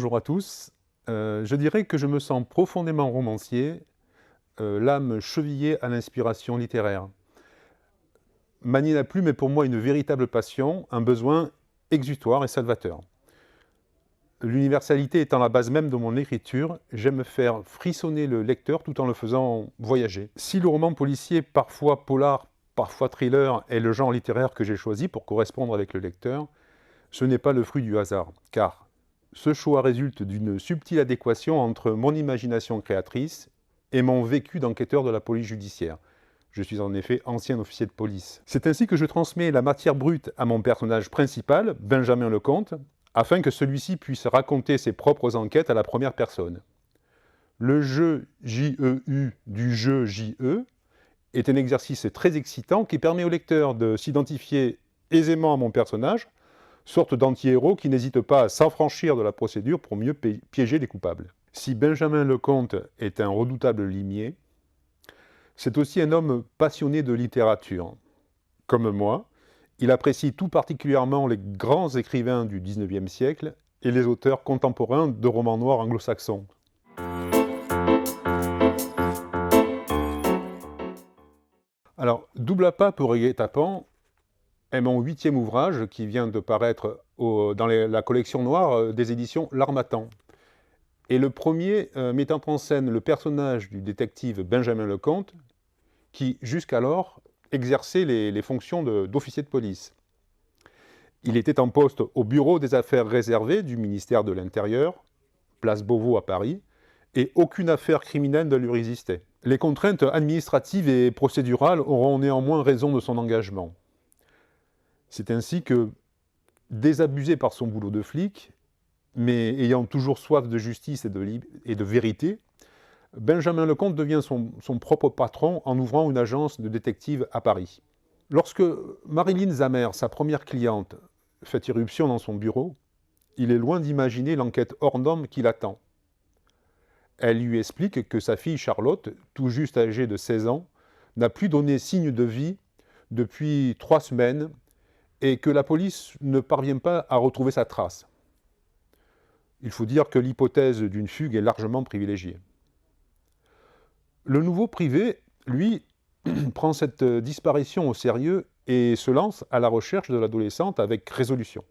bonjour à tous. Je dirais que je me sens profondément romancier, l'âme chevillée à l'inspiration littéraire. Manier la plume est pour moi une véritable passion, un besoin exutoire et salvateur. L'universalité étant la base même de mon écriture, j'aime faire frissonner le lecteur tout en le faisant voyager. Si le roman policier, parfois polar, parfois thriller, est le genre littéraire que j'ai choisi pour correspondre avec le lecteur, ce n'est pas le fruit du hasard, car ce choix résulte d'une subtile adéquation entre mon imagination créatrice et mon vécu d'enquêteur de la police judiciaire. Je suis en effet ancien officier de police. C'est ainsi que je transmets la matière brute à mon personnage principal, Benjamin Lecomte, afin que celui-ci puisse raconter ses propres enquêtes à la première personne. Le jeu JEU du jeu JE est un exercice très excitant qui permet au lecteur de s'identifier aisément à mon personnage, sorte d'anti-héros qui n'hésite pas à s'affranchir de la procédure pour mieux piéger les coupables. Si Benjamin Lecomte est un redoutable limier, c'est aussi un homme passionné de littérature. Comme moi, il apprécie tout particulièrement les grands écrivains du XIXe siècle et les auteurs contemporains de romans noirs anglo-saxons. Alors, Double appât pour guet-apens est mon 8e ouvrage qui vient de paraître dans la collection noire des éditions L'Harmattan. Et le premier mettant en scène le personnage du détective Benjamin Lecomte, qui jusqu'alors exerçait les fonctions d'officier de police. Il était en poste au bureau des affaires réservées du ministère de l'Intérieur, place Beauvau à Paris, et aucune affaire criminelle ne lui résistait. Les contraintes administratives et procédurales auront néanmoins raison de son engagement. C'est ainsi que, désabusé par son boulot de flic, mais ayant toujours soif de justice et de vérité, Benjamin Lecomte devient son propre patron en ouvrant une agence de détectives à Paris. Lorsque Marilyn Zamer, sa première cliente, fait irruption dans son bureau, il est loin d'imaginer l'enquête hors norme qui l'attend. Elle lui explique que sa fille Charlotte, tout juste âgée de 16 ans, n'a plus donné signe de vie depuis 3 semaines et que la police ne parvient pas à retrouver sa trace. Il faut dire que l'hypothèse d'une fugue est largement privilégiée. Le nouveau privé, lui, prend cette disparition au sérieux et se lance à la recherche de l'adolescente avec résolution.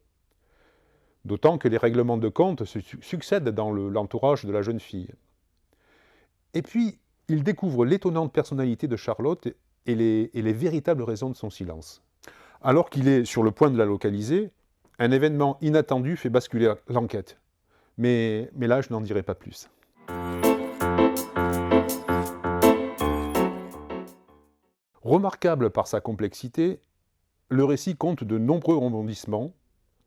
D'autant que les règlements de compte se succèdent dans l'entourage de la jeune fille. Et puis, il découvre l'étonnante personnalité de Charlotte et les véritables raisons de son silence. Alors qu'il est sur le point de la localiser, un événement inattendu fait basculer l'enquête. Mais là, je n'en dirai pas plus. Remarquable par sa complexité, le récit compte de nombreux rebondissements,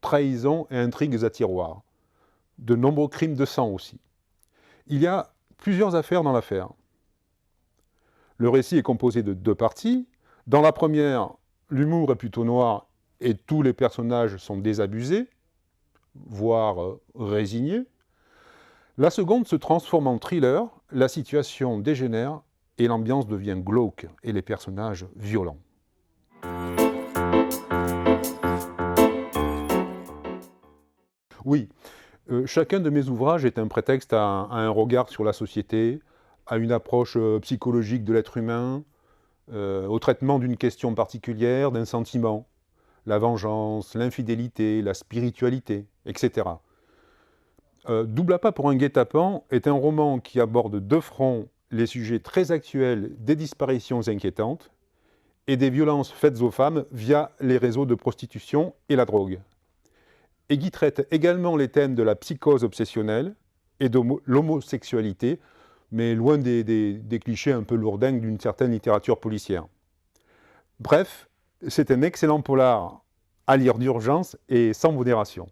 trahisons et intrigues à tiroir. De nombreux crimes de sang aussi. Il y a plusieurs affaires dans l'affaire. Le récit est composé de 2 parties. Dans la première, l'humour est plutôt noir et tous les personnages sont désabusés, voire résignés. La seconde se transforme en thriller, la situation dégénère et l'ambiance devient glauque et les personnages violents. Oui, chacun de mes ouvrages est un prétexte à un regard sur la société, à une approche psychologique de l'être humain, au traitement d'une question particulière, d'un sentiment, la vengeance, l'infidélité, la spiritualité, etc. Double appât pour un guet-apens est un roman qui aborde de front les sujets très actuels des disparitions inquiétantes et des violences faites aux femmes via les réseaux de prostitution et la drogue. Et qui traite également les thèmes de la psychose obsessionnelle et de l'homosexualité, mais loin des clichés un peu lourdingues d'une certaine littérature policière. Bref, c'est un excellent polar à lire d'urgence et sans modération.